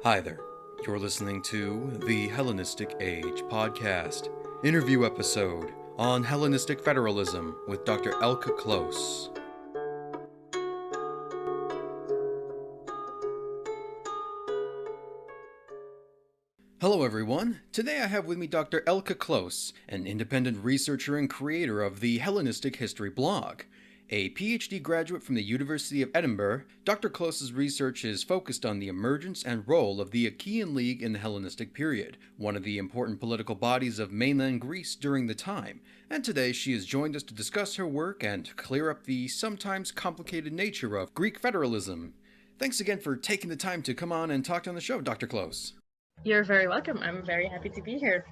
Hi there. You're listening to the Hellenistic Age podcast, interview episode on Hellenistic Federalism with Dr. Elke Close. Hello, everyone. Today I have with me Dr. Elke Close, an independent researcher and creator of the Hellenistic History blog. A PhD graduate from the University of Edinburgh, Dr. Close's research is focused on the emergence and role of the Achaean League in the Hellenistic period, one of the important political bodies of mainland Greece during the time, and today she has joined us to discuss her work and clear up the sometimes complicated nature of Greek federalism. Thanks again for taking the time to come on and talk on the show, Dr. Close. You're very welcome. I'm very happy to be here.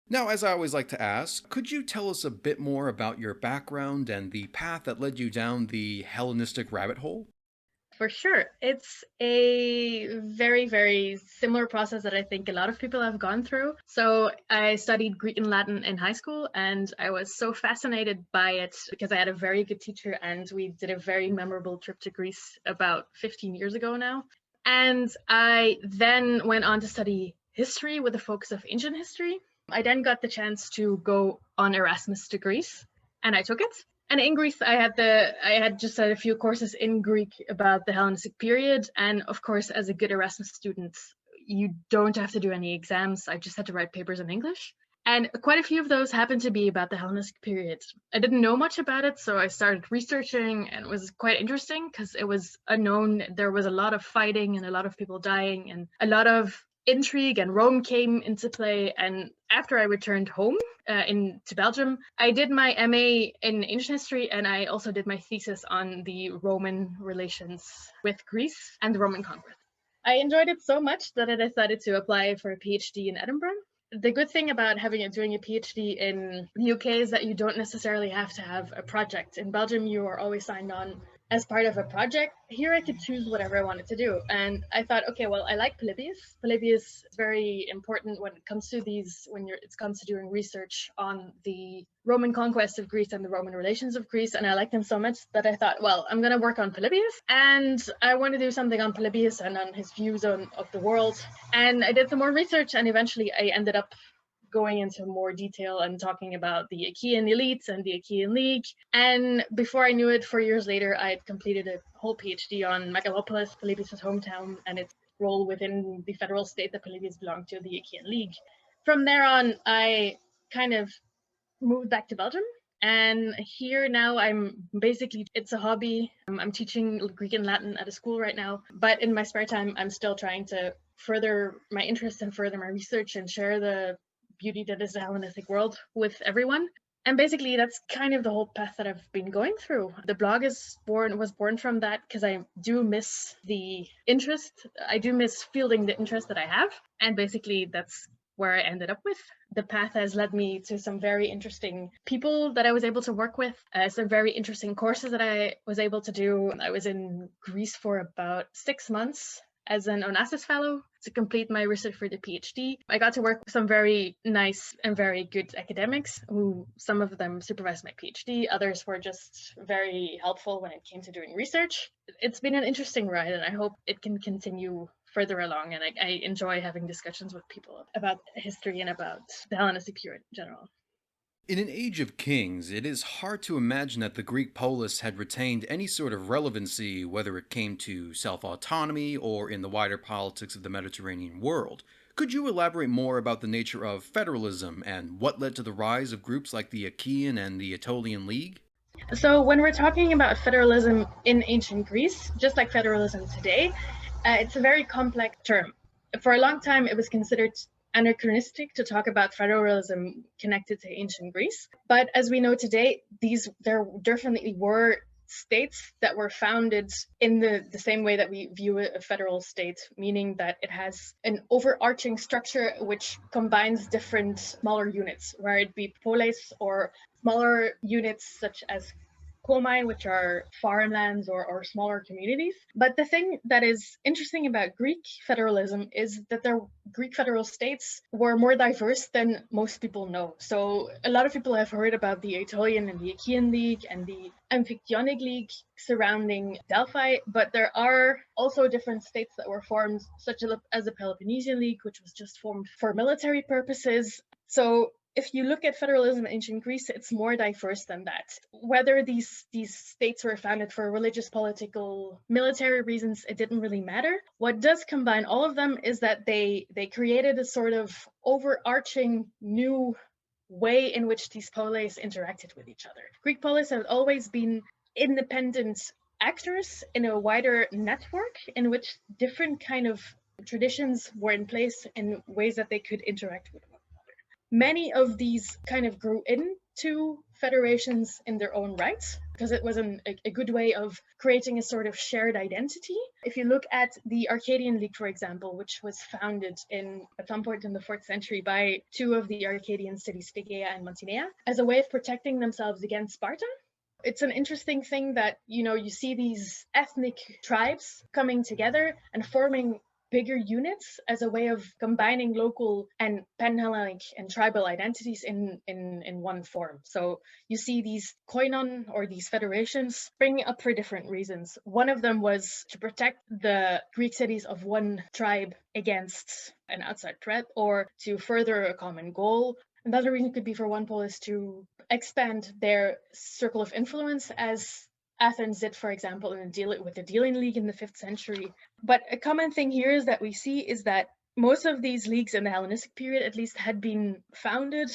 Now, as I always like to ask, could you tell us a bit more about your background and the path that led you down the Hellenistic rabbit hole? For sure. It's a very, very similar process that I think a lot of people have gone through. So I studied Greek and Latin in high school, and I was so fascinated by it because I had a very good teacher, and we did a very memorable trip to Greece about 15 years ago now. And I then went on to study history with a focus of ancient history. I then got the chance to go on Erasmus to Greece, and I took it. And in Greece, I had just had a few courses in Greek about the Hellenistic period. And of course, as a good Erasmus student, you don't have to do any exams. I just had to write papers in English. And quite a few of those happened to be about the Hellenistic period. I didn't know much about it, so I started researching, and it was quite interesting because it was unknown. There was a lot of fighting and a lot of people dying and a lot of intrigue, and Rome came into play. And after I returned home to Belgium, I did my MA in ancient history, and I also did my thesis on the Roman relations with Greece and the Roman conquest. I enjoyed it so much that I decided to apply for a PhD in Edinburgh. The good thing about doing a PhD in the UK is that you don't necessarily have to have a project. In Belgium, you are always signed on as part of a project. Here I could choose whatever I wanted to do. And I thought, okay, well, I like Polybius. Polybius is very important when it comes to doing research on the Roman conquest of Greece and the Roman relations of Greece. And I liked him so much that I thought, well, I'm going to work on Polybius. And I want to do something on Polybius and on his views of the world. And I did some more research, and eventually I ended up going into more detail and talking about the Achaean elites and the Achaean League. And before I knew it, 4 years later, I had completed a whole PhD on Megalopolis, Polybius' hometown, and its role within the federal state that Polybius belonged to, the Achaean League. From there on, I kind of moved back to Belgium. And here now it's a hobby. I'm teaching Greek and Latin at a school right now. But in my spare time, I'm still trying to further my interest and further my research and share the beauty that is the Hellenistic world with everyone. And basically, that's kind of the whole path that I've been going through. The blog was born from that because I do miss the interest. I do miss fielding the interest that I have. And basically, that's where I ended up with. The path has led me to some very interesting people that I was able to work with, some very interesting courses that I was able to do. I was in Greece for about 6 months as an Onassis Fellow to complete my research for the PhD. I got to work with some very nice and very good academics who, some of them supervised my PhD, others were just very helpful when it came to doing research. It's been an interesting ride, and I hope it can continue further along, and I enjoy having discussions with people about history and about the Hellenistic period in general. In an age of kings, it is hard to imagine that the Greek polis had retained any sort of relevancy, whether it came to self-autonomy or in the wider politics of the Mediterranean world. Could you elaborate more about the nature of federalism and what led to the rise of groups like the Achaean and the Aetolian League? So when we're talking about federalism in ancient Greece, just like federalism today, it's a very complex term. For a long time, it was considered anachronistic to talk about federalism connected to ancient Greece. But as we know today, there definitely were states that were founded in the same way that we view a federal state, meaning that it has an overarching structure which combines different smaller units, where it be poleis or smaller units such as coal mine, which are farmlands or smaller communities. But the thing that is interesting about Greek federalism is that their Greek federal states were more diverse than most people know. So a lot of people have heard about the Aetolian and the Achaean League and the Amphictyonic League surrounding Delphi, but there are also different states that were formed, such as the Peloponnesian League, which was just formed for military purposes. So if you look at federalism in ancient Greece, it's more diverse than that. Whether these states were founded for religious, political, military reasons, it didn't really matter. What does combine all of them is that they created a sort of overarching new way in which these poleis interacted with each other. Greek poleis have always been independent actors in a wider network in which different kind of traditions were in place in ways that they could interact with one another. Many of these kind of grew into federations in their own right because it was a good way of creating a sort of shared identity. If you look at the Arcadian League, for example, which was founded at some point in the 4th century by two of the Arcadian cities, Phegea and Mantinea, as a way of protecting themselves against Sparta. It's an interesting thing that, you see these ethnic tribes coming together and forming bigger units as a way of combining local and Pan-Hellenic and tribal identities in one form. So you see these koinon, or these federations, springing up for different reasons. One of them was to protect the Greek cities of one tribe against an outside threat, or to further a common goal. Another reason could be for one polis to expand their circle of influence, as Athens did, for example, with the Delian League in the 5th century. But a common thing here is that we see is that most of these leagues in the Hellenistic period, at least, had been founded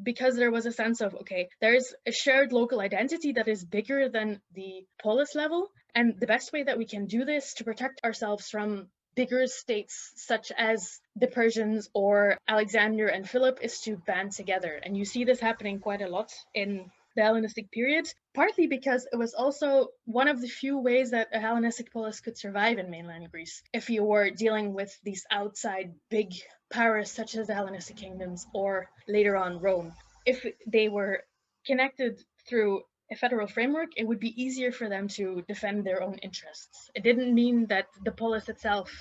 because there was a sense of, okay, there's a shared local identity that is bigger than the polis level. And the best way that we can do this to protect ourselves from bigger states such as the Persians or Alexander and Philip is to band together. And you see this happening quite a lot in the Hellenistic period, partly because it was also one of the few ways that a Hellenistic polis could survive in mainland Greece. If you were dealing with these outside big powers such as the Hellenistic kingdoms or later on Rome, if they were connected through a federal framework, it would be easier for them to defend their own interests. It didn't mean that the polis itself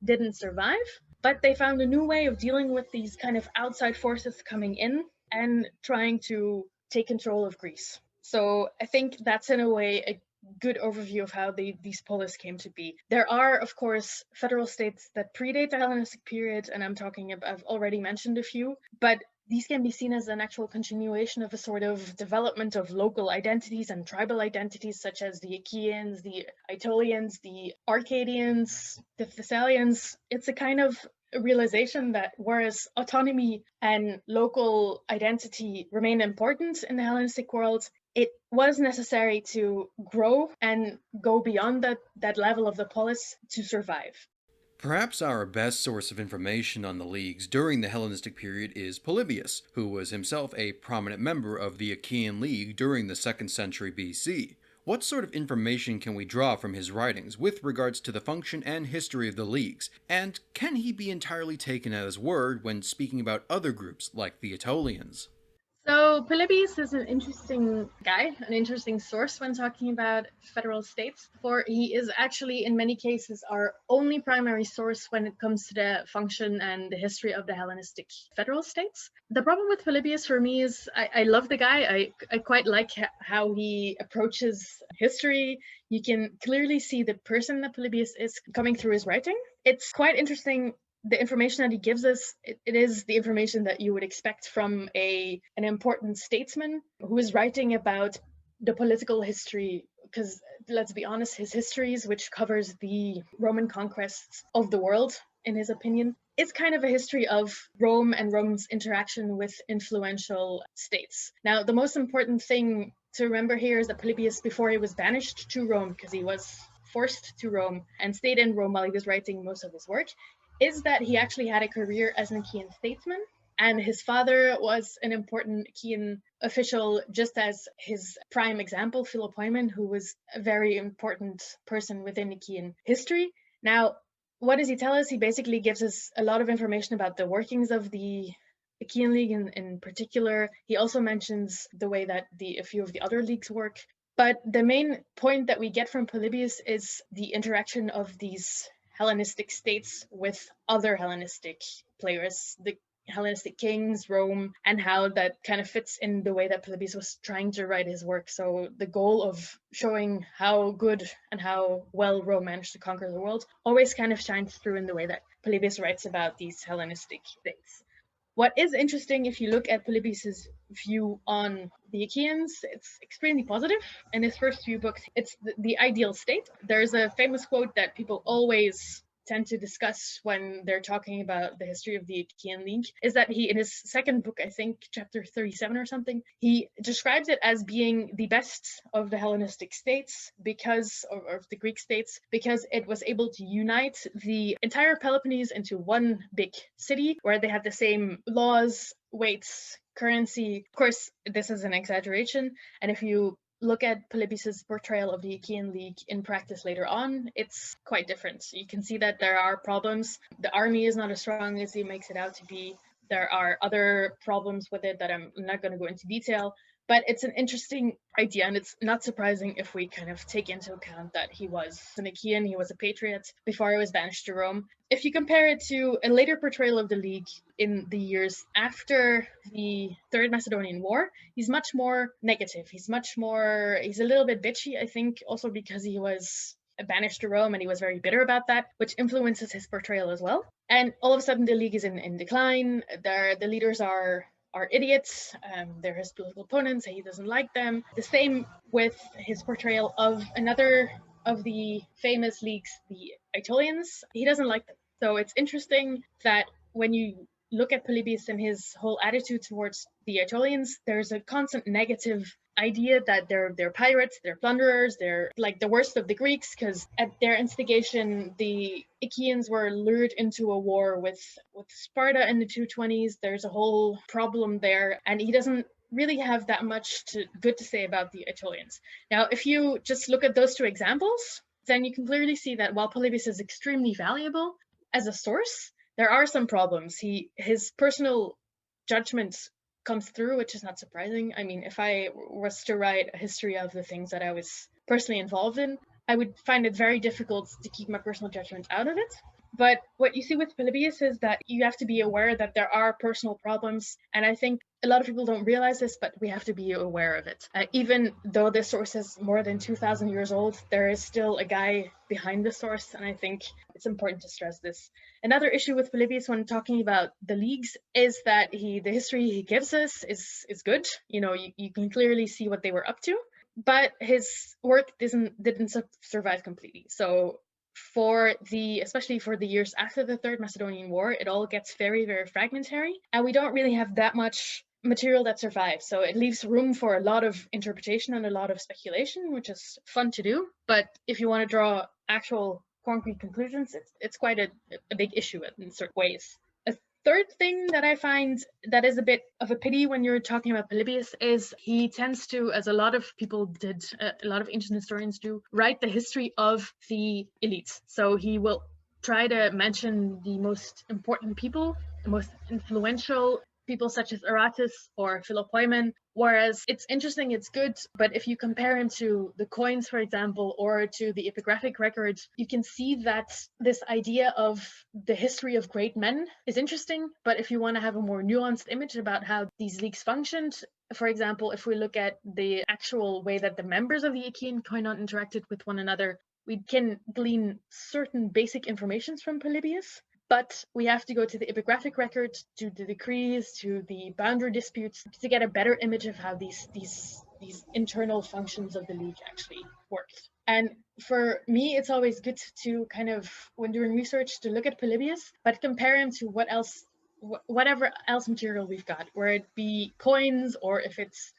didn't survive, but they found a new way of dealing with these kind of outside forces coming in and trying to take control of Greece. So I think that's in a way a good overview of how these polis came to be. There are, of course, federal states that predate the Hellenistic period, and I've already mentioned a few, but these can be seen as an actual continuation of a sort of development of local identities and tribal identities, such as the Achaeans, the Aetolians, the Arcadians, the Thessalians. It's a kind of realization that whereas autonomy and local identity remain important in the Hellenistic world, it was necessary to grow and go beyond that level of the polis to survive. Perhaps our best source of information on the leagues during the Hellenistic period is Polybius, who was himself a prominent member of the Achaean League during the 2nd century BC. What sort of information can we draw from his writings with regards to the function and history of the leagues, and can he be entirely taken at his word when speaking about other groups like the Aetolians? So Polybius is an interesting guy, an interesting source when talking about federal states, for he is actually in many cases our only primary source when it comes to the function and the history of the Hellenistic federal states. The problem with Polybius for me is I love the guy. I quite like how he approaches history. You can clearly see the person that Polybius is coming through his writing. It's quite interesting. The information that he gives us, it is the information that you would expect from an important statesman who is writing about the political history, because let's be honest, his histories, which covers the Roman conquests of the world, in his opinion, it's kind of a history of Rome and Rome's interaction with influential states. Now, the most important thing to remember here is that Polybius, before he was banished to Rome, because he was forced to Rome and stayed in Rome while he was writing most of his work, is that he actually had a career as an Achaean statesman, and his father was an important Achaean official, just as his prime example, Philopoemen, who was a very important person within Achaean history. Now, what does he tell us? He basically gives us a lot of information about the workings of the Achaean League in particular. He also mentions the way that a few of the other leagues work. But the main point that we get from Polybius is the interaction of these Hellenistic states with other Hellenistic players, the Hellenistic kings, Rome, and how that kind of fits in the way that Polybius was trying to write his work. So the goal of showing how good and how well Rome managed to conquer the world always kind of shines through in the way that Polybius writes about these Hellenistic states. What is interesting, if you look at Polybius's view on the Achaeans, it's extremely positive. In his first few books, it's the ideal state. There's a famous quote that people always tend to discuss when they're talking about the history of the Achaean League, is that he, in his second book, I think chapter 37 or something, he describes it as being the best of the Hellenistic states because, or of the Greek states, because it was able to unite the entire Peloponnese into one big city where they had the same laws, weights, currency. Of course, this is an exaggeration, and if you look at Polybius's portrayal of the Achaean League in practice later on, it's quite different. You can see that there are problems. The army is not as strong as he makes it out to be. There are other problems with it that I'm not going to go into detail, but it's an interesting idea, and it's not surprising if we kind of take into account that he was an Achaean, he was a patriot before he was banished to Rome. If you compare it to a later portrayal of the League in the years after the Third Macedonian War, he's much more negative. He's a little bit bitchy, I think, also because he was banished to Rome and he was very bitter about that, which influences his portrayal as well. And all of a sudden the League is in decline. The leaders are idiots. They're his political opponents. He doesn't like them. The same with his portrayal of another of the famous leagues, the Aetolians. He doesn't like them. So it's interesting that when you look at Polybius and his whole attitude towards the Aetolians, there's a constant negative idea that they're pirates, they're plunderers, they're like the worst of the Greeks, because at their instigation, the Achaeans were lured into a war with Sparta in the 220s. There's a whole problem there, and he doesn't really have that much good to say about the Aetolians. Now, if you just look at those two examples, then you can clearly see that while Polybius is extremely valuable as a source, there are some problems. His personal judgment comes through, which is not surprising. I mean, if I was to write a history of the things that I was personally involved in, I would find it very difficult to keep my personal judgment out of it. But what you see with Polybius is that you have to be aware that there are personal problems. And I think a lot of people don't realize this, but we have to be aware of it. Even though this source is more than 2,000 years old, there is still a guy behind the source. And I think it's important to stress this. Another issue with Polybius when talking about the leagues is that the history he gives us is good. You know, you can clearly see what they were up to, but his work didn't survive completely. So especially for the years after the Third Macedonian War, it all gets very, very fragmentary, and we don't really have that much material that survives. So it leaves room for a lot of interpretation and a lot of speculation, which is fun to do. But if you want to draw actual concrete conclusions, it's quite a big issue in certain ways. A third thing that I find that is a bit of a pity when you're talking about Polybius is he tends to, as a lot of people did, a lot of ancient historians do, write the history of the elites. So he will try to mention the most important people, the most influential people such as Aratus or Philopoemen, whereas it's interesting, it's good, but if you compare him to the coins, for example, or to the epigraphic records, you can see that this idea of the history of great men is interesting, but if you want to have a more nuanced image about how these leagues functioned, for example, if we look at the actual way that the members of the Achaean koinon interacted with one another, we can glean certain basic informations from Polybius. But we have to go to the epigraphic records, to the decrees, to the boundary disputes to get a better image of how these internal functions of the league actually worked. And for me, it's always good to kind of, when doing research, to look at Polybius, but compare him to whatever else material we've got, where it be coins or if it's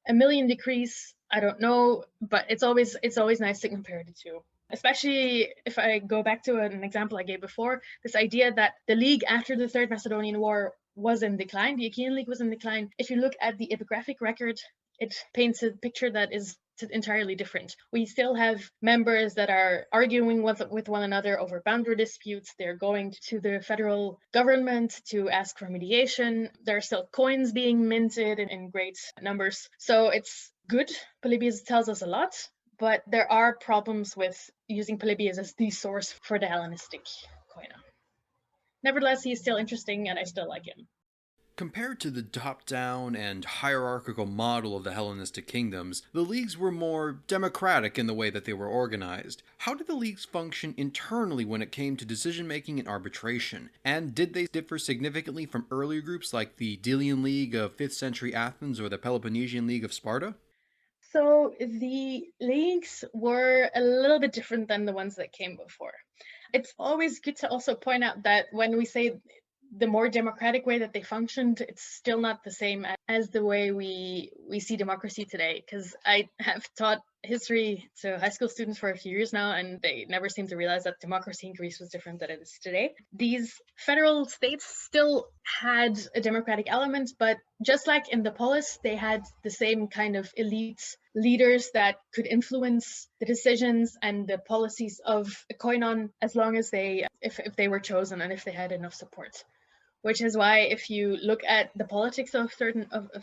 a million decrees, I don't know, but it's always nice to compare the two. Especially if I go back to an example I gave before, this idea that the league after the Third Macedonian War was in decline, the Achaean League was in decline. If you look at the epigraphic record, it paints a picture that is entirely different. We still have members that are arguing with one another over boundary disputes. They're going to the federal government to ask for mediation. There are still coins being minted in great numbers. So it's good. Polybius tells us a lot, but there are problems with using Polybius as the source for the Hellenistic koina. Nevertheless, he's still interesting and I still like him. Compared to the top-down and hierarchical model of the Hellenistic kingdoms, the leagues were more democratic in the way that they were organized. How did the leagues function internally when it came to decision-making and arbitration? And did they differ significantly from earlier groups like the Delian League of 5th century Athens or the Peloponnesian League of Sparta? So the leagues were a little bit different than the ones that came before. It's always good to also point out that when we say the more democratic way that they functioned, it's still not the same as the way we see democracy today. Because I have taught history to high school students for a few years now, and they never seem to realize that democracy in Greece was different than it is today. These federal states still had a democratic element, but just like in the polis, they had the same kind of elite leaders that could influence the decisions and the policies of a koinon as long as if they were chosen and if they had enough support. Which is why if you look at the politics of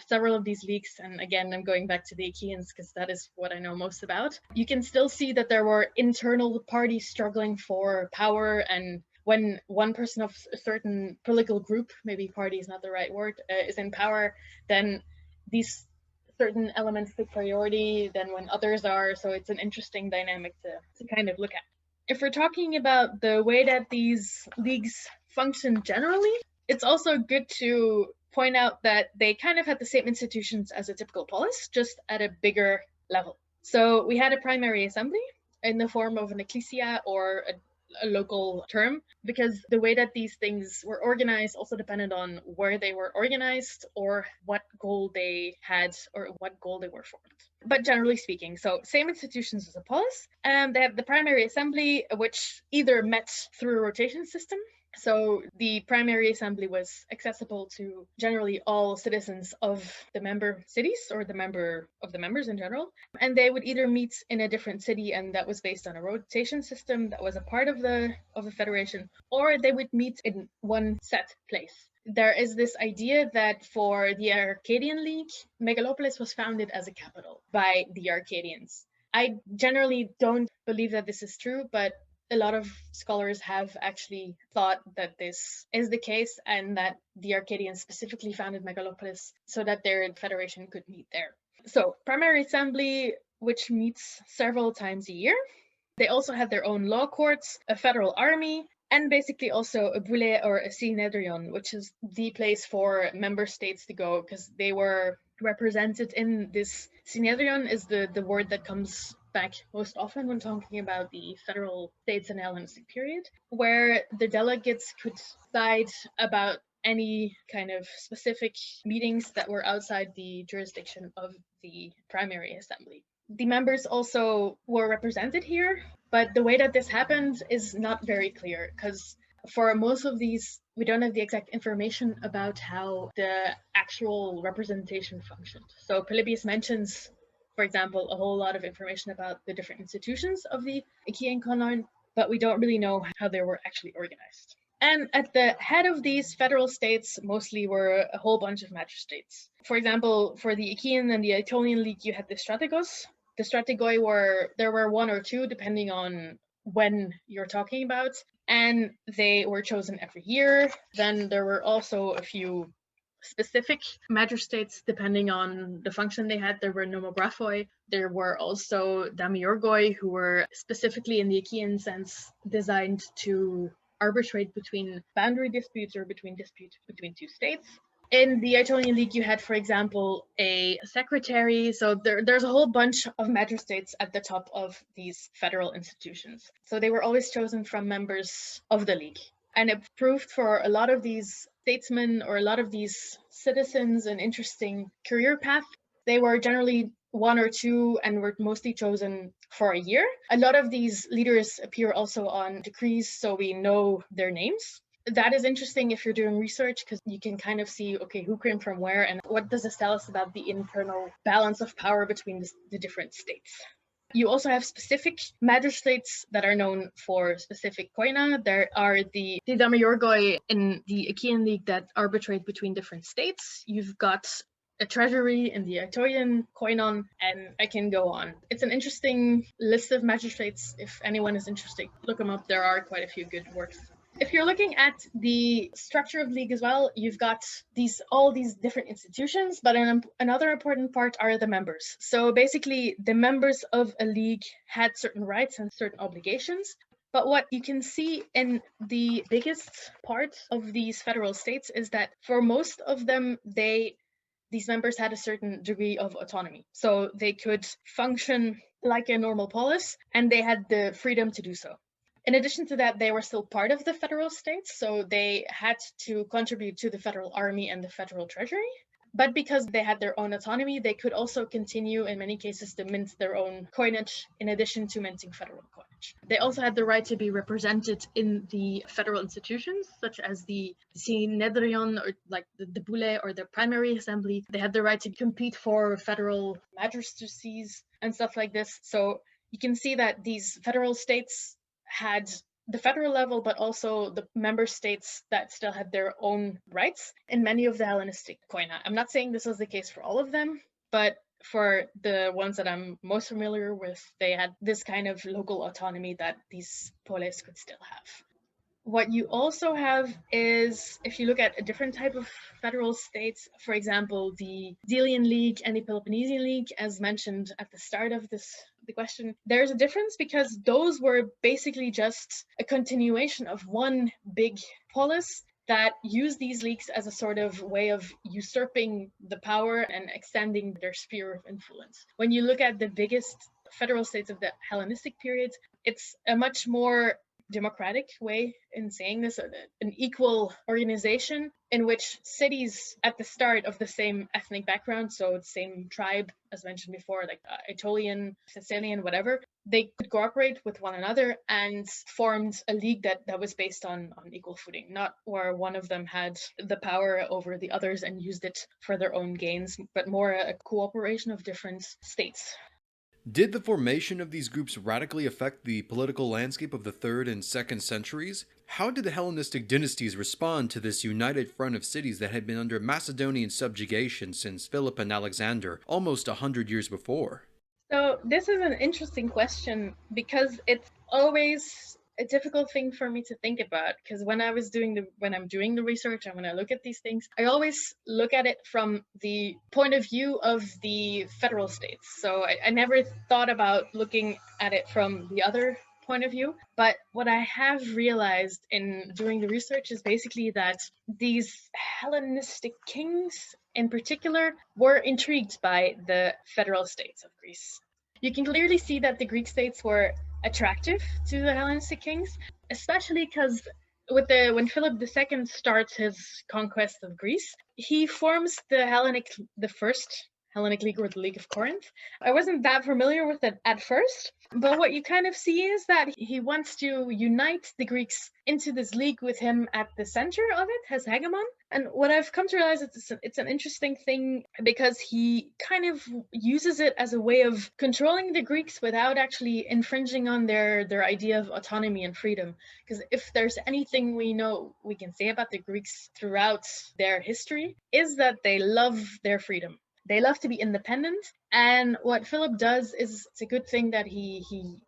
several of these leagues, and again, I'm going back to the Achaeans because that is what I know most about, you can still see that there were internal parties struggling for power, and when one person of a certain political group, maybe party is not the right word, is in power, then these certain elements take priority than when others are. So it's an interesting dynamic to kind of look at. If we're talking about the way that these leagues function generally, it's also good to point out that they kind of had the same institutions as a typical polis, just at a bigger level. So we had a primary assembly in the form of an ecclesia or a local term, because the way that these things were organized also depended on where they were organized or what goal they had or what goal they were formed. But generally speaking, so same institutions as a polis, and they have the primary assembly, which either met through a rotation system. So the primary assembly was accessible to generally all citizens of the member cities or the members in general. And they would either meet in a different city, and that was based on a rotation system that was a part of the federation, or they would meet in one set place. There is this idea that for the Arcadian League, Megalopolis was founded as a capital by the Arcadians. I generally don't believe that this is true, but a lot of scholars have actually thought that this is the case and that the Arcadians specifically founded Megalopolis so that their federation could meet there. So, primary assembly, which meets several times a year. They also had their own law courts, a federal army, and basically also a boule or a synedrion, which is the place for member states to go because they were represented in this. Synedrion is the word that comes back most often when talking about the federal states in the Hellenistic period, where the delegates could decide about any kind of specific meetings that were outside the jurisdiction of the primary assembly. The members also were represented here, but the way that this happened is not very clear because for most of these, we don't have the exact information about how the actual representation functioned. So Polybius mentions, for example, a whole lot of information about the different institutions of the Achaean koinon, but we don't really know how they were actually organized. And at the head of these federal states mostly were a whole bunch of magistrates. For example, for the Achaean and the Aetolian League, you had the strategos. The strategoi there were one or two, depending on when you're talking about, and they were chosen every year. Then there were also a few specific magistrates depending on the function they had. There were nomographoi. There were also damiurgoi, who were specifically in the Achaean sense designed to arbitrate between boundary disputes or between disputes between two states. In the Aetolian League, you had, for example, a secretary. So there's a whole bunch of magistrates at the top of these federal institutions. So they were always chosen from members of the league. And it proved for a lot of these statesmen or a lot of these citizens an interesting career path. They were generally one or two and were mostly chosen for a year. A lot of these leaders appear also on decrees, so we know their names. That is interesting if you're doing research, because you can kind of see, okay, who came from where and what does this tell us about the internal balance of power between the different states. You also have specific magistrates that are known for specific koina. There are the Damayorgoi in the Achaean League that arbitrate between different states. You've got a treasury in the Aetolian koinon, and I can go on. It's an interesting list of magistrates. If anyone is interested, look them up. There are quite a few good works. If you're looking at the structure of league as well, you've got all these different institutions, but another important part are the members. So basically, the members of a league had certain rights and certain obligations. But what you can see in the biggest part of these federal states is that for most of them, these members had a certain degree of autonomy. So they could function like a normal polis, and they had the freedom to do so. In addition to that, they were still part of the federal states, so they had to contribute to the federal army and the federal treasury. But because they had their own autonomy, they could also continue, in many cases, to mint their own coinage in addition to minting federal coinage. They also had the right to be represented in the federal institutions, such as the Synedrion, or like the Boule, or the primary assembly. They had the right to compete for federal magistracies and stuff like this. So you can see that these federal states had the federal level, but also the member states that still had their own rights in many of the Hellenistic koina. I'm not saying this was the case for all of them, but for the ones that I'm most familiar with, they had this kind of local autonomy that these poleis could still have. What you also have is, if you look at a different type of federal states, for example, the Delian League and the Peloponnesian League, as mentioned at the start of the question, there's a difference because those were basically just a continuation of one big polis that used these leagues as a sort of way of usurping the power and extending their sphere of influence. When you look at the biggest federal states of the Hellenistic period, it's a much more democratic way in saying this, an equal organization in which cities at the start of the same ethnic background, so the same tribe, as mentioned before, like Aetolian, Thessalian, whatever, they could cooperate with one another and formed a league that was based on equal footing, not where one of them had the power over the others and used it for their own gains, but more a cooperation of different states. Did the formation of these groups radically affect the political landscape of the 3rd and 2nd centuries? How did the Hellenistic dynasties respond to this united front of cities that had been under Macedonian subjugation since Philip and Alexander almost 100 years before? So this is an interesting question because it's always a difficult thing for me to think about, because when I'm doing the research and when I look at these things, I always look at it from the point of view of the federal states. So I never thought about looking at it from the other point of view. But what I have realized in doing the research is basically that these Hellenistic kings in particular were intrigued by the federal states of Greece. You can clearly see that the Greek states were attractive to the Hellenistic kings, especially because when Philip II starts his conquest of Greece, he forms the first Hellenic League, or the League of Corinth. I wasn't that familiar with it at first, but what you kind of see is that he wants to unite the Greeks into this league with him at the center of it as hegemon. And what I've come to realize is it's an interesting thing because he kind of uses it as a way of controlling the Greeks without actually infringing on their idea of autonomy and freedom. Because if there's anything we can say about the Greeks throughout their history, is that they love their freedom. They love to be independent, and what Philip does is, it's a good thing that he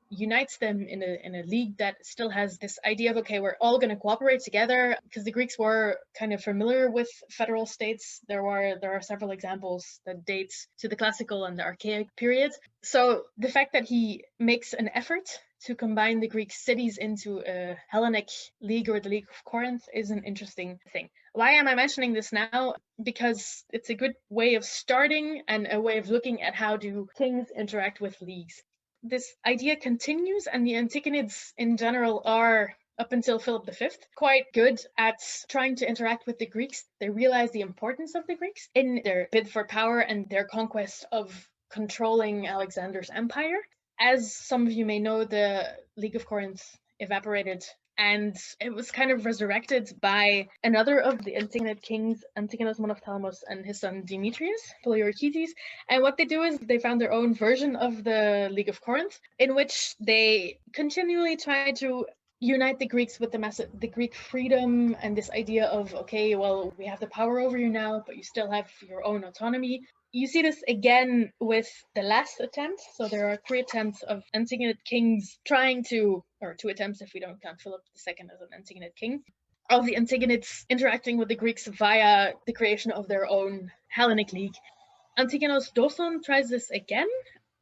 unites them in a league that still has this idea of, okay, we're all going to cooperate together, because the Greeks were kind of familiar with federal states. There are several examples that date to the classical and the archaic periods. So the fact that he makes an effort to combine the Greek cities into a Hellenic league, or the League of Corinth, is an interesting thing. Why am I mentioning this now? Because it's a good way of starting and a way of looking at how do kings interact with leagues. This idea continues, and the Antichonids in general are, up until Philip V, quite good at trying to interact with the Greeks. They realize the importance of the Greeks in their bid for power and their conquest of controlling Alexander's empire. As some of you may know, the League of Corinth evaporated and it was kind of resurrected by another of the Antigonid kings, Antigonus Monophthalmos and his son Demetrius, Poliorcetes. And what they do is they found their own version of the League of Corinth, in which they continually try to unite the Greeks with the Greek freedom and this idea of, okay, well, we have the power over you now, but you still have your own autonomy. You see this again with the last attempt. So there are 3 attempts of Antigonid kings trying to, or 2 attempts if we don't count Philip II as an Antigonid king, of the Antigonids interacting with the Greeks via the creation of their own Hellenic League. Antigonos Doson tries this again,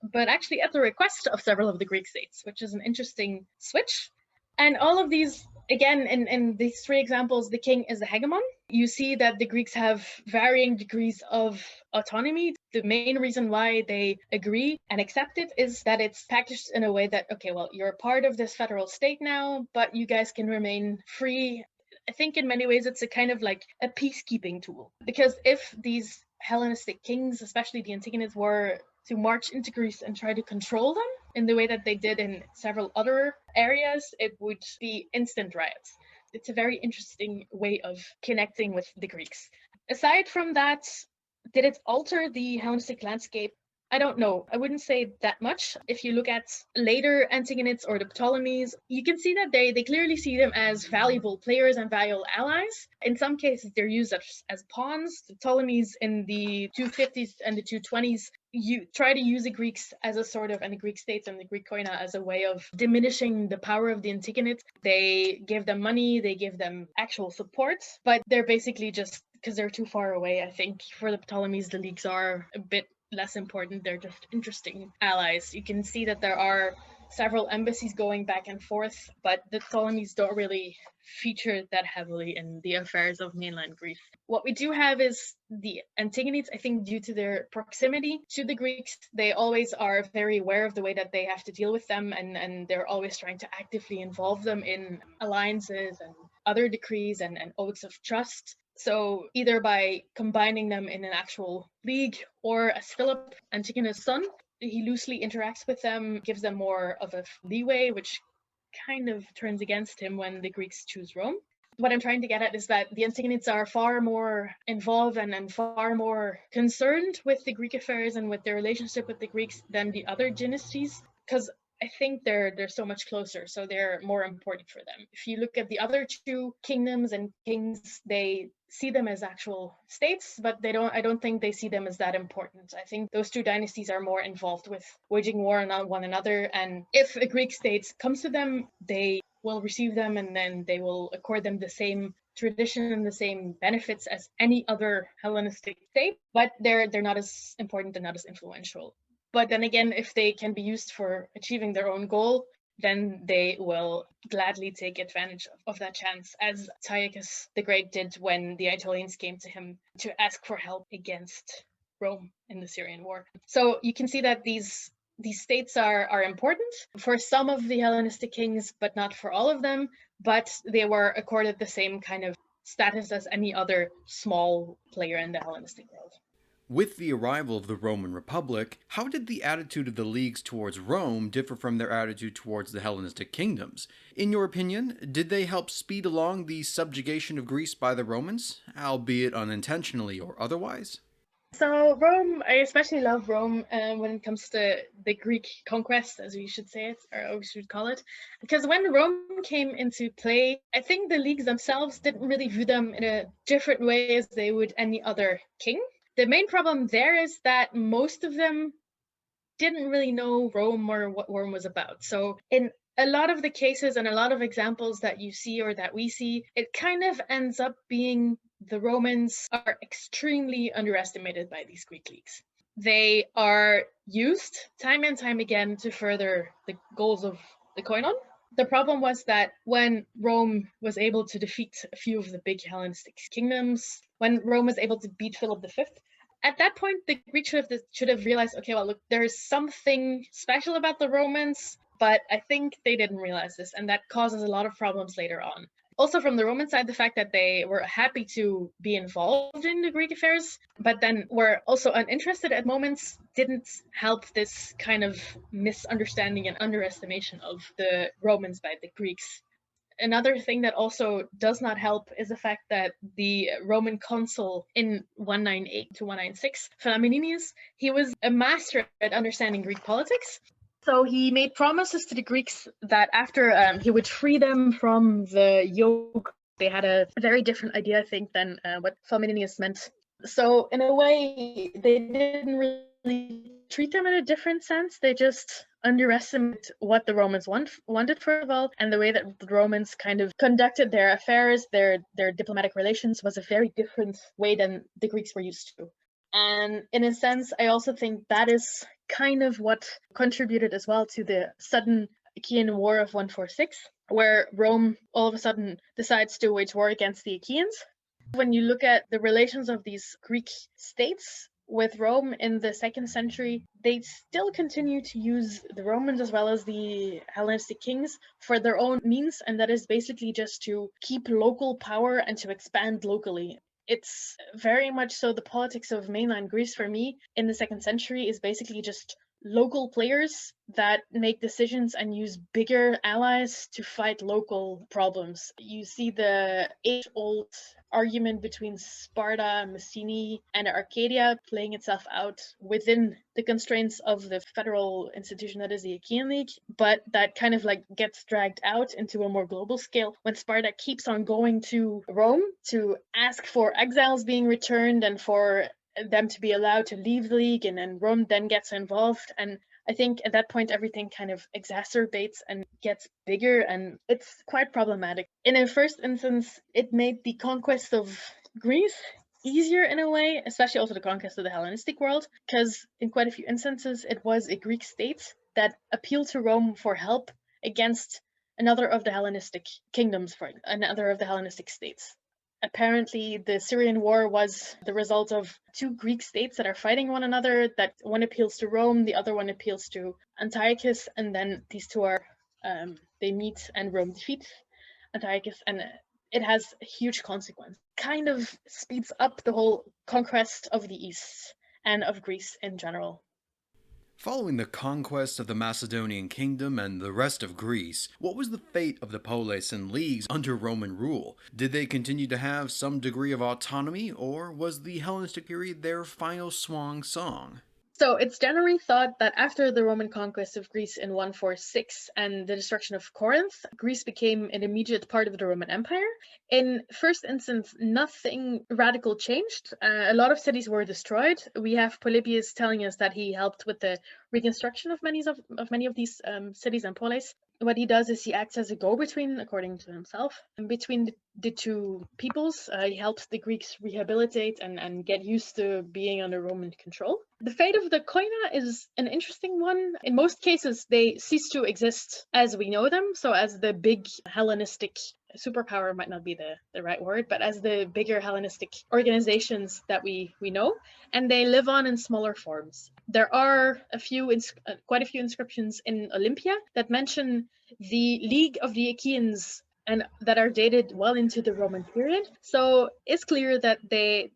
but actually at the request of several of the Greek states, which is an interesting switch. And all of these, again, in these 3 examples, the king is the hegemon. You see that the Greeks have varying degrees of autonomy. The main reason why they agree and accept it is that it's packaged in a way that, okay, well, you're part of this federal state now, but you guys can remain free. I think in many ways it's a kind of like a peacekeeping tool. Because if these Hellenistic kings, especially the Antigonids, were to march into Greece and try to control them in the way that they did in several other areas, it would be instant riots. It's a very interesting way of connecting with the Greeks. Aside from that, did it alter the Hellenistic landscape? I don't know. I wouldn't say that much. If you look at later Antigonids or the Ptolemies, you can see that they clearly see them as valuable players and valuable allies. In some cases, they're used as pawns. The Ptolemies in the 250s and the 220s, you try to use the Greeks as a sort of, and the Greek states and the Greek koina as a way of diminishing the power of the Antigonids. They give them money, they give them actual support, but they're basically just, because they're too far away, I think. For the Ptolemies, the leagues are a bit less important. They're just interesting allies. You can see that there are several embassies going back and forth, but the Ptolemies don't really feature that heavily in the affairs of mainland Greece. What we do have is the Antigonids. I think due to their proximity to the Greeks, they always are very aware of the way that they have to deal with them, and they're always trying to actively involve them in alliances and other decrees and oaths of trust. So either by combining them in an actual league, or as Philip, Antigonus' son, he loosely interacts with them, gives them more of a leeway, which kind of turns against him when the Greeks choose Rome. What I'm trying to get at is that the Antigonids are far more involved and far more concerned with the Greek affairs and with their relationship with the Greeks than the other dynasties, because I think they're so much closer, so they're more important for them. If you look at the other 2 kingdoms and kings, they see them as actual states, but I don't think they see them as that important. I think those 2 dynasties are more involved with waging war on one another, and if a Greek state comes to them, they will receive them, and then they will accord them the same tradition and the same benefits as any other Hellenistic state, but they're not as important and not as influential. But then again, if they can be used for achieving their own goal, then they will gladly take advantage of that chance, as Antiochus the Great did when the Aetolians came to him to ask for help against Rome in the Syrian War. So you can see that these states are important for some of the Hellenistic kings, but not for all of them, but they were accorded the same kind of status as any other small player in the Hellenistic world. With the arrival of the Roman Republic, how did the attitude of the leagues towards Rome differ from their attitude towards the Hellenistic kingdoms? In your opinion, did they help speed along the subjugation of Greece by the Romans, albeit unintentionally or otherwise? So Rome, I especially love Rome when it comes to the Greek conquest, as we should say it, or we should call it, because when Rome came into play, I think the leagues themselves didn't really view them in a different way as they would any other king. The main problem there is that most of them didn't really know Rome or what Rome was about. So in a lot of the cases and a lot of examples that you see or that we see, it kind of ends up being the Romans are extremely underestimated by these Greek leagues. They are used time and time again to further the goals of the koinon. The problem was that when Rome was able to defeat a few of the big Hellenistic kingdoms, when Rome was able to beat Philip V, at that point, the Greeks should have realized, okay, well, look, there's something special about the Romans, but I think they didn't realize this, and that causes a lot of problems later on. Also, from the Roman side, the fact that they were happy to be involved in the Greek affairs, but then were also uninterested at moments, didn't help this kind of misunderstanding and underestimation of the Romans by the Greeks. another thing that also does not help is the fact that the Roman consul in 198 to 196, Flaminius, he was a master at understanding Greek politics. So he made promises to the Greeks that after he would free them from the yoke. They had a very different idea, I think, than what Flaminius meant. So in a way, they didn't really treat them in a different sense. They just underestimate what the Romans wanted first of all, and the way that the Romans kind of conducted their affairs, their diplomatic relations was a very different way than the Greeks were used to. And in a sense, I also think that is kind of what contributed as well to the sudden Achaean War of 146, where Rome all of a sudden decides to wage war against the Achaeans. When you look at the relations of these Greek states with Rome in the 2nd century, they still continue to use the Romans as well as the Hellenistic kings for their own means, and that is basically just to keep local power and to expand locally. It's very much so the politics of mainland Greece for me in the 2nd century is basically just local players that make decisions and use bigger allies to fight local problems. You see the age-old argument between Sparta, Messene, and Arcadia playing itself out within the constraints of the federal institution that is the Achaean League, but that kind of like gets dragged out into a more global scale when Sparta keeps on going to Rome to ask for exiles being returned and for them to be allowed to leave the league, and then Rome then gets involved. And I think at that point everything kind of exacerbates and gets bigger, and it's quite problematic. In a first instance, it made the conquest of Greece easier in a way, especially also the conquest of the Hellenistic world, because in quite a few instances it was a Greek state that appealed to Rome for help against another of the Hellenistic kingdoms, for another of the Hellenistic states. Apparently, the Syrian war was the result of two Greek states that are fighting one another, that one appeals to Rome, the other one appeals to Antiochus, and then these two are, they meet and Rome defeats Antiochus, and it has a huge consequence. Kind of speeds up the whole conquest of the East and of Greece in general. Following the conquest of the Macedonian kingdom and the rest of Greece, what was the fate of the poleis and leagues under Roman rule? Did they continue to have some degree of autonomy, or was the Hellenistic period their final swan song? So it's generally thought that after the Roman conquest of Greece in 146 and the destruction of Corinth, Greece became an immediate part of the Roman Empire. In first instance, nothing radical changed. A lot of cities were destroyed. We have Polybius telling us that he helped with the reconstruction of many of these cities and polis. What he does is he acts as a go-between, according to himself, and between the two peoples. He helps the Greeks rehabilitate and get used to being under Roman control. The fate of the koina is an interesting one. In most cases, they cease to exist as we know them, so as the big Hellenistic superpower might not be the right word, but as the bigger Hellenistic organizations that we know, and they live on in smaller forms. There are quite a few inscriptions in Olympia that mention the League of the Achaeans and that are dated well into the Roman period. So it's clear that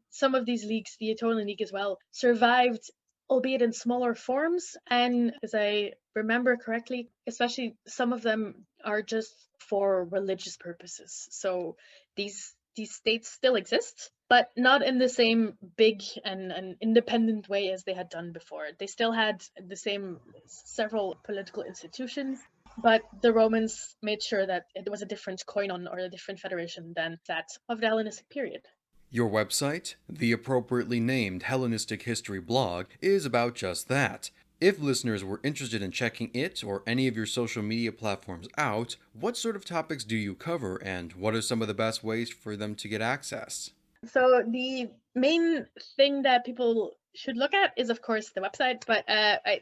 some of these leagues, the Aetolian League as well, survived, albeit in smaller forms. And as I remember correctly, especially some of them are just for religious purposes. So these states still exist, but not in the same big and independent way as they had done before. They still had the same several political institutions, but the Romans made sure that it was a different koinon or a different federation than that of the Hellenistic period. Your website, the appropriately named Hellenistic History blog, is about just that. If listeners were interested in checking it or any of your social media platforms out, what sort of topics do you cover, and what are some of the best ways for them to get access? So the main thing that people should look at is, of course, the website, but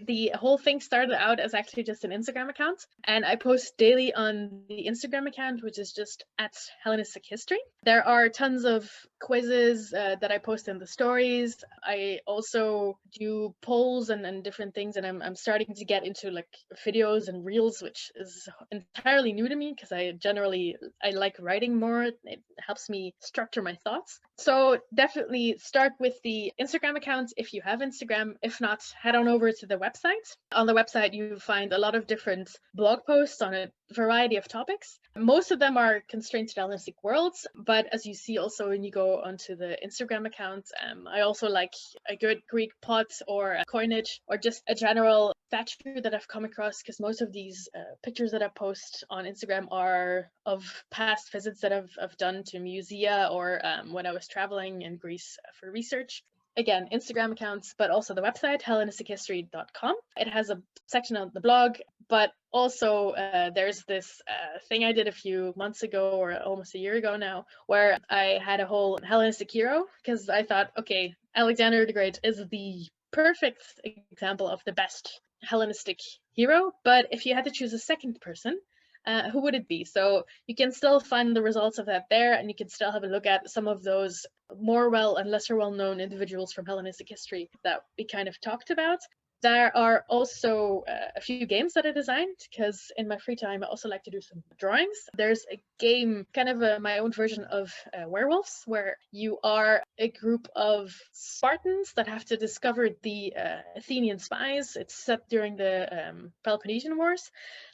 the whole thing started out as actually just an Instagram account, and I post daily on the Instagram account, which is just at Hellenistic History. There are tons of quizzes that I post in the stories. I also do polls and different things, and I'm starting to get into like videos and reels, which is entirely new to me because I like writing more. It helps me structure my thoughts. So definitely start with the Instagram account if you have Instagram. If not, head on over to the website. On the website, you find a lot of different blog posts on a variety of topics. Most of them are constrained to the Hellenistic worlds, but as you see also when you go onto the Instagram account, I also like a good Greek pot or a coinage or just a general statue that I've come across, because most of these pictures that I post on Instagram are of past visits that I've done to musea or when I was traveling in Greece for research. Again, Instagram accounts, but also the website, HellenistiChistory.com. It has a section on the blog, but also there's this thing I did a few months ago, or almost a year ago now, where I had a whole Hellenistic hero, because I thought, okay, Alexander the Great is the perfect example of the best Hellenistic hero, but if you had to choose a second person, who would it be? So you can still find the results of that there, and you can still have a look at some of those more well and lesser well known individuals from Hellenistic history that we kind of talked about. There are also a few games that I designed, because in my free time I also like to do some drawings. There's a game, kind of my own version of werewolves, where you are a group of Spartans that have to discover the Athenian spies. It's set during the Peloponnesian Wars.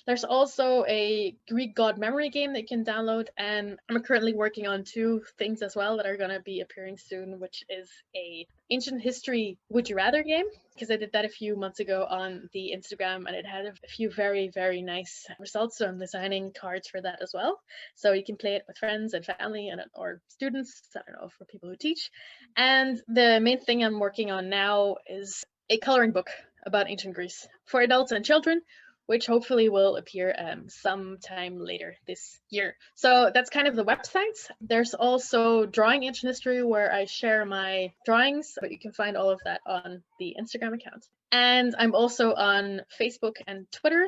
There's also a Greek god memory game that you can download, and I'm currently working on two things as well that are going to be appearing soon, which is a ancient history would you rather game, because I did that a few months ago on the Instagram and it had a few very, very nice results. So I'm designing cards for that as well. So you can play it with friends and family and or students, I don't know, for people who teach. And the main thing I'm working on now is a coloring book about ancient Greece for adults and children, which hopefully will appear sometime later this year. So that's kind of the website. There's also Drawing Ancient History, where I share my drawings, but you can find all of that on the Instagram account. And I'm also on Facebook and Twitter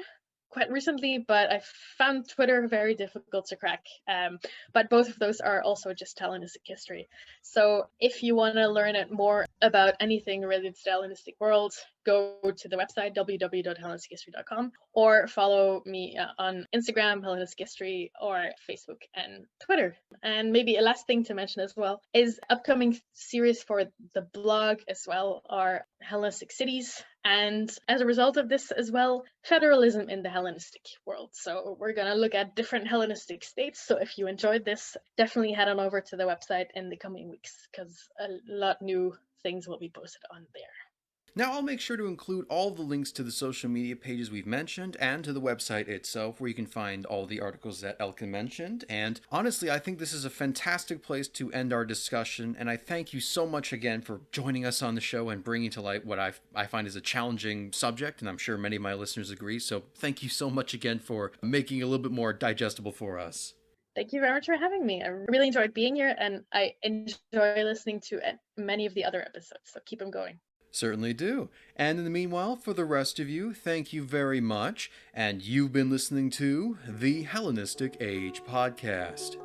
quite recently, but I found Twitter very difficult to crack. But both of those are also just Hellenistic history. So if you want to learn it more about anything related to the Hellenistic world, go to the website www.hellenistichistory.com or follow me on Instagram, Hellenistic History, or Facebook and Twitter. And maybe a last thing to mention as well is upcoming series for the blog as well are Hellenistic cities. And as a result of this as well, federalism in the Hellenistic world. So we're going to look at different Hellenistic states. So if you enjoyed this, definitely head on over to the website in the coming weeks, because a lot new things will be posted on there. Now, I'll make sure to include all the links to the social media pages we've mentioned and to the website itself, where you can find all the articles that Elke mentioned. And honestly, I think this is a fantastic place to end our discussion, and I thank you so much again for joining us on the show and bringing to light what I find is a challenging subject, and I'm sure many of my listeners agree. So thank you so much again for making it a little bit more digestible for us. Thank you very much for having me. I really enjoyed being here, and I enjoy listening to many of the other episodes, so keep them going. Certainly do. And in the meanwhile, for the rest of you, thank you very much. And you've been listening to the Hellenistic Age Podcast.